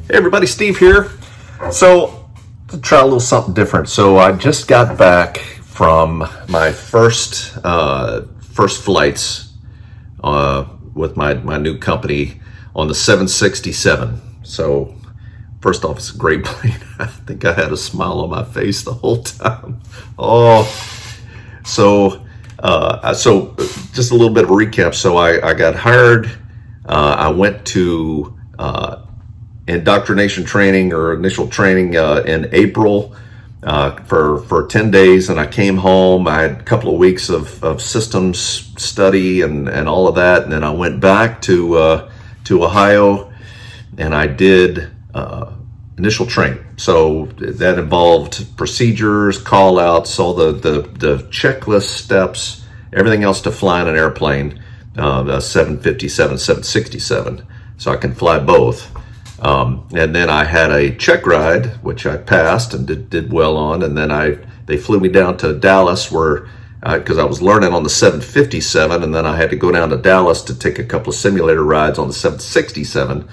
Hey everybody, Steve here. So, to try a little something different. So I just got back from my first flights with my new company on the 767. So first off, it's a great plane. I think I had a smile on my face the whole time. Oh, so just a little bit of a recap. So I got hired. I went to indoctrination training or initial training in April for 10 days, and I came home. I had a couple of weeks of systems study and all of that, and then I went back to Ohio, and I did initial training. So that involved procedures, call outs, all the checklist steps, everything else to fly in an airplane, 757, 767. So I can fly both. And then I had a check ride, which I passed and did well on. And then they flew me down to Dallas where, because I was learning on the 757, and then I had to go down to Dallas to take a couple of simulator rides on the 767.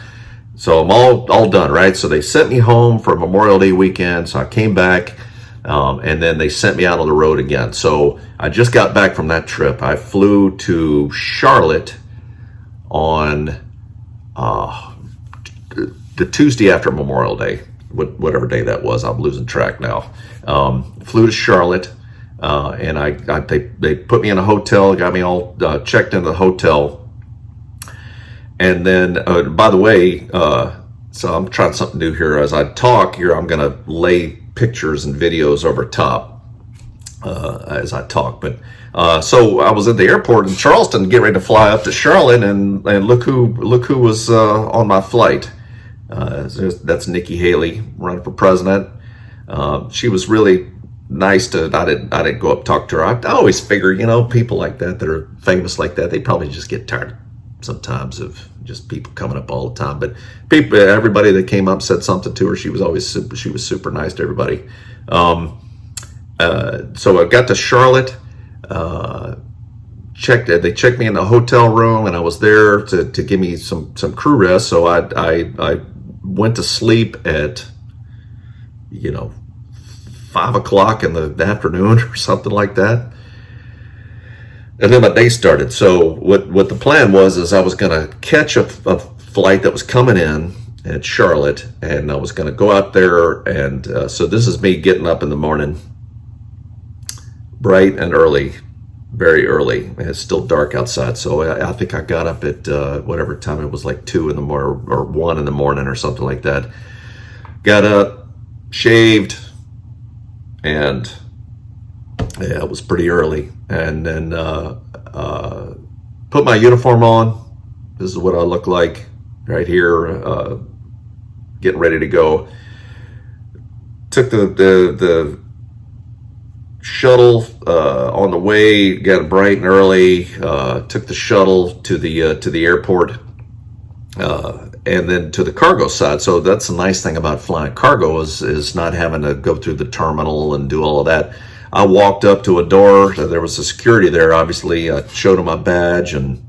So I'm all done, right? So they sent me home for Memorial Day weekend. So I came back, and then they sent me out on the road again. So I just got back from that trip. I flew to Charlotte on the Tuesday after Memorial Day, whatever day that was. I'm losing track now. Flew to Charlotte, and they put me in a hotel, got me all checked into the hotel. And then, by the way, so I'm trying something new here. As I talk here, I'm going to lay pictures and videos over top as I talk. But so I was at the airport in Charleston, getting ready to fly up to Charlotte, and look who was on my flight. That's Nikki Haley, running for president. She was really nice to. I didn't go up and talk to her. I always figure, people like that are famous like that, they probably just get tired sometimes of just people coming up all the time. But everybody that came up said something to her. She was super nice to everybody. So I got to Charlotte. They checked me in the hotel room, and I was there to give me some crew rest. So I went to sleep at 5 o'clock in the afternoon or something like that. And then my day started. So what the plan was is I was going to catch a flight that was coming in at Charlotte, and I was going to go out there. And so this is me getting up in the morning, bright and early, very early. It's still dark outside. So I think I got up at whatever time it was, like 2 in the morning or 1 in the morning or something like that. Got up, shaved, and yeah, it was pretty early. And then put my uniform on. This is what I look like right here, getting ready to go. Took the shuttle on the way, got bright and early, took the shuttle to the airport, and then to the cargo side. So that's the nice thing about flying cargo is not having to go through the terminal and do all of that. I walked up to a door. There was a security there, obviously. I showed them my badge, and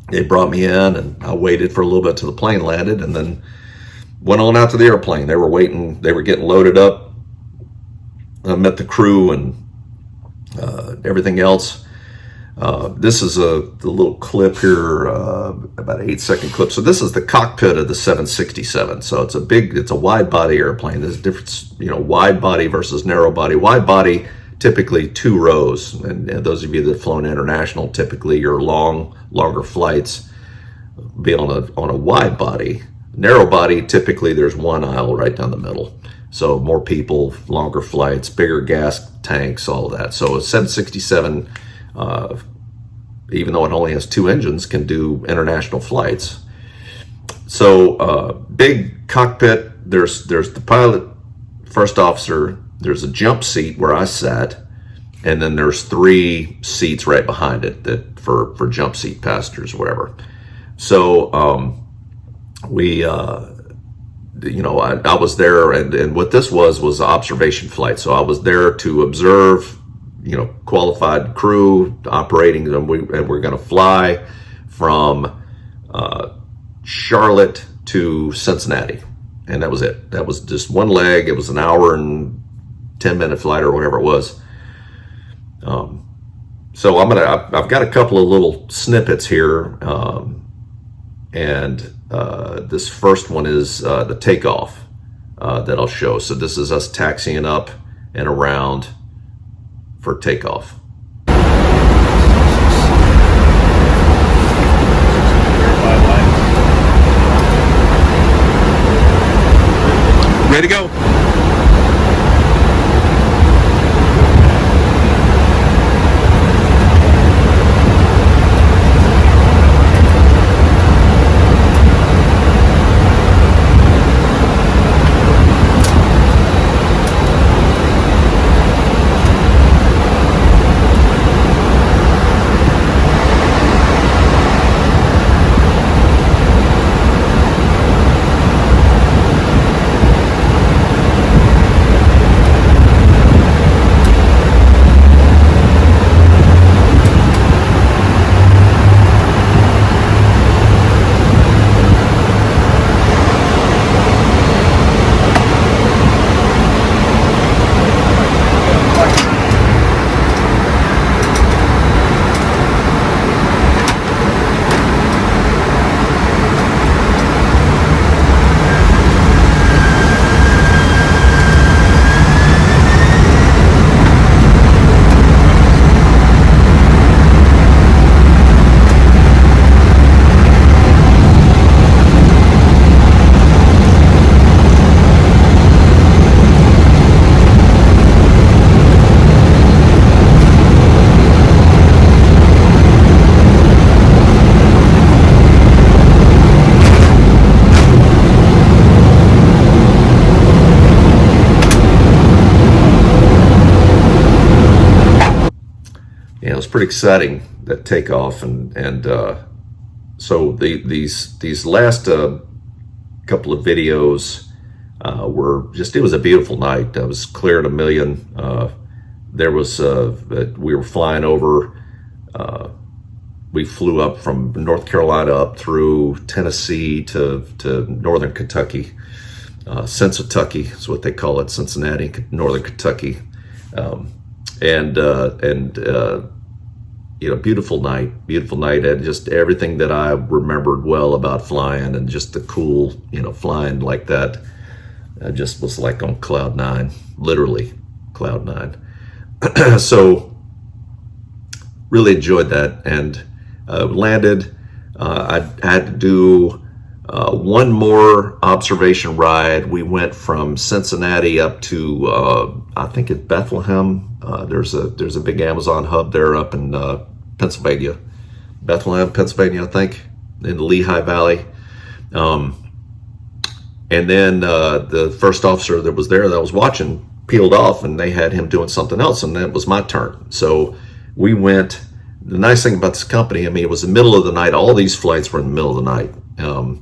they brought me in, and I waited for a little bit till the plane landed, and then went on out to the airplane. They were waiting. They were getting loaded up. I met the crew and everything else. This is the little clip here, about an 8-second clip. So this is the cockpit of the 767. So it's a wide body airplane. There's a difference, wide body versus narrow body. Wide body, typically 2 rows. And those of you that have flown international, typically your longer flights be on a wide body. Narrow body, typically there's 1 aisle right down the middle. So more people, longer flights, bigger gas tanks, all of that. So a 767, even though it only has 2 engines, can do international flights. So big cockpit. There's the pilot, first officer. There's a jump seat where I sat, and then there's 3 seats right behind it that for jump seat passengers, whatever. So I was there, and what this was an observation flight. So I was there to observe, qualified crew operating, and we're going to fly from Charlotte to Cincinnati. and that was it. That was just one leg. It was an hour and 10-minute flight or whatever it was. So I've got a couple of little snippets here, and this first one is the takeoff that I'll show. So this is us taxiing up and around for takeoff. Ready to go. It was pretty exciting, that takeoff, and so these last couple of videos were just, it was a beautiful night. I was clear at a million. There was we were flying over. We flew up from North Carolina up through Tennessee to northern Kentucky. Cincinnati is what they call it, Cincinnati, northern Kentucky, and beautiful night, and just everything that I remembered well about flying, and just the cool, flying like that. I just was like on cloud nine, literally cloud nine. So really enjoyed that, and landed. I had to do one more observation ride. We went from Cincinnati up to I think at Bethlehem. There's a big Amazon hub there up in Pennsylvania, Bethlehem, Pennsylvania, I think, in the Lehigh Valley. And then the first officer that was there that I was watching peeled off, and they had him doing something else, and then it was my turn. So we went. The nice thing about this company, I mean, it was the middle of the night. All these flights were in the middle of the night. And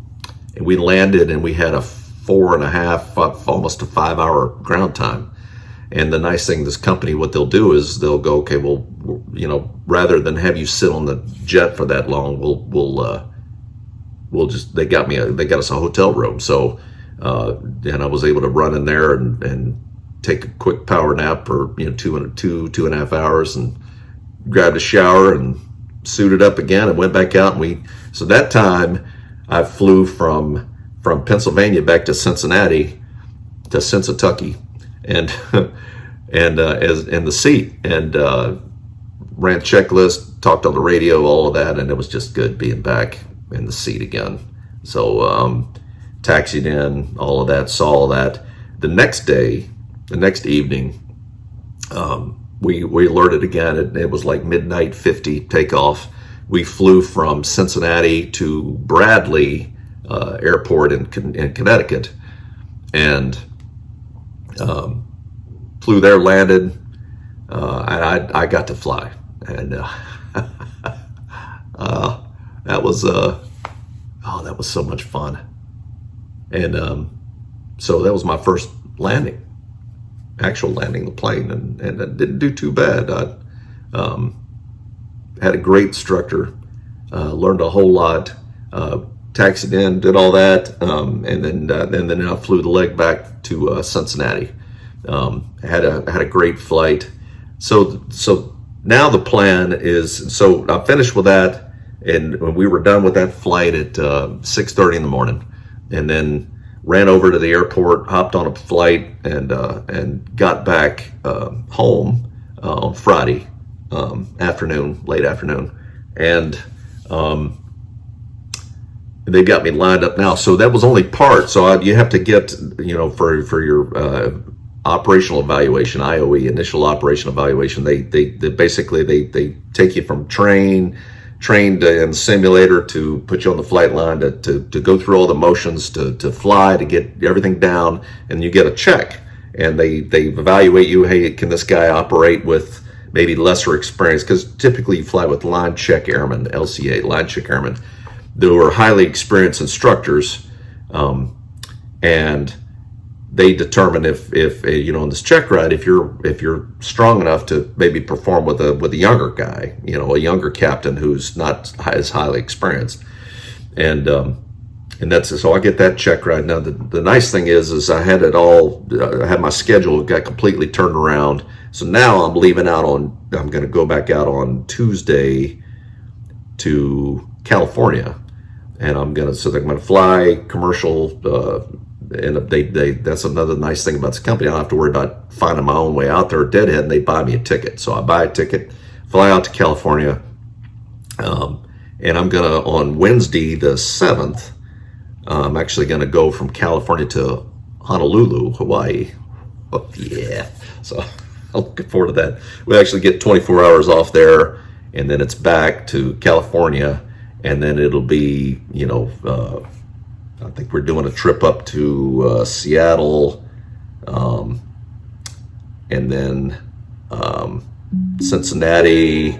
we landed, and we had a 4.5, almost a 5-hour ground time. And the nice thing, this company, what they'll do is they'll go, okay, well, rather than have you sit on the jet for that long, we'll just, they got us a hotel room. So, and I was able to run in there and take a quick power nap for 2.5 hours, and grabbed a shower and suited up again and went back out. And so that time I flew from Pennsylvania back to Cincinnati, to Cincinnati, and as in the seat, and ran checklist, talked on the radio, all of that, and it was just good being back in the seat again. So taxied in, all of that, saw all that. The next evening, we alerted again. It was like midnight 50 takeoff. We flew from Cincinnati to Bradley Airport in Connecticut, and flew there, landed, and I got to fly, and that was so much fun, and so that was my first actual landing the plane, and I didn't do too bad. I had a great instructor, learned a whole lot, taxied in, did all that, and then I flew the leg back to Cincinnati. Had a great flight. So now the plan is, so I finished with that, and we were done with that flight at 6:30 in the morning, and then ran over to the airport, hopped on a flight, and got back home on Friday afternoon, late afternoon, and they got me lined up now. So that was only part. So you have to get, for your operational evaluation, IOE, initial operation evaluation. They basically they take you from trained in the simulator to put you on the flight line to go through all the motions to fly, to get everything down, and you get a check, and they evaluate you. Hey, can this guy operate with maybe lesser experience? Because typically you fly with line check airmen, LCA, line check airmen, who are highly experienced instructors, and they determine if in this check ride, if you're strong enough to maybe perform with a younger guy, a younger captain who's not as highly experienced, and that's so I get that check ride. Now the nice thing is I had it all. I had my schedule got completely turned around. So now I'm leaving out on. I'm going to go back out on Tuesday to California, and they're going to fly commercial. And that's another nice thing about this company. I don't have to worry about finding my own way out there. Deadhead, and they buy me a ticket. So I buy a ticket, fly out to California, and I'm gonna on Wednesday the 7th. I'm actually gonna go from California to Honolulu, Hawaii. Oh yeah! So I'm looking forward to that. We actually get 24 hours off there, and then it's back to California, and then it'll be I think we're doing a trip up to Seattle, and then Cincinnati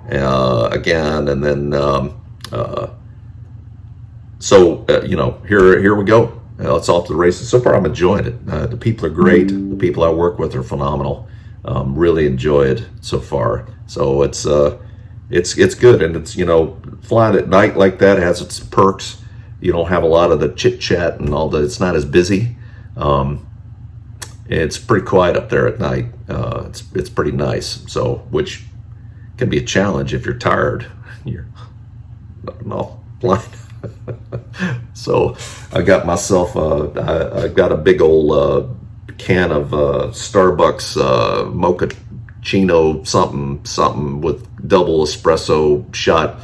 again, and then here we go. It's off to the races. So far, I'm enjoying it. The people are great. The people I work with are phenomenal. Really enjoy it so far. So it's good, and it's flying at night like that has its perks. You don't have a lot of the chit chat and all that. It's not as busy. It's pretty quiet up there at night. It's pretty nice. So, which can be a challenge if you're tired. You're no blind. So, I got myself. I got a big old can of Starbucks mochaccino something with double espresso shot.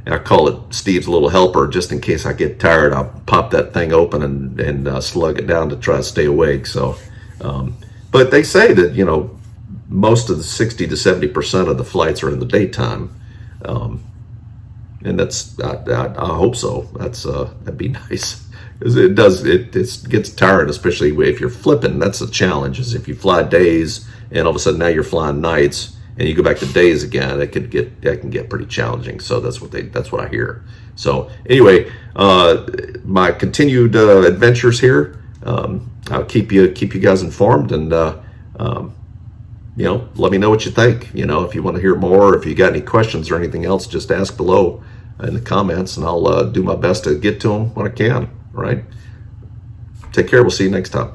I call it Steve's Little Helper, just in case I get tired. I'll pop that thing open and slug it down to try to stay awake. So, but they say that most of the 60 to 70% of the flights are in the daytime, and that's I hope so. That'd be nice, because it gets tired, especially if you're flipping. That's the challenge, is if you fly days and all of a sudden now you're flying nights, and you go back to days again, that can get pretty challenging. So that's what I hear. So anyway, my continued adventures here. I'll keep you guys informed, and let me know what you think. If you want to hear more, or if you got any questions or anything else, just ask below in the comments, and I'll do my best to get to them when I can. All right. Take care. We'll see you next time.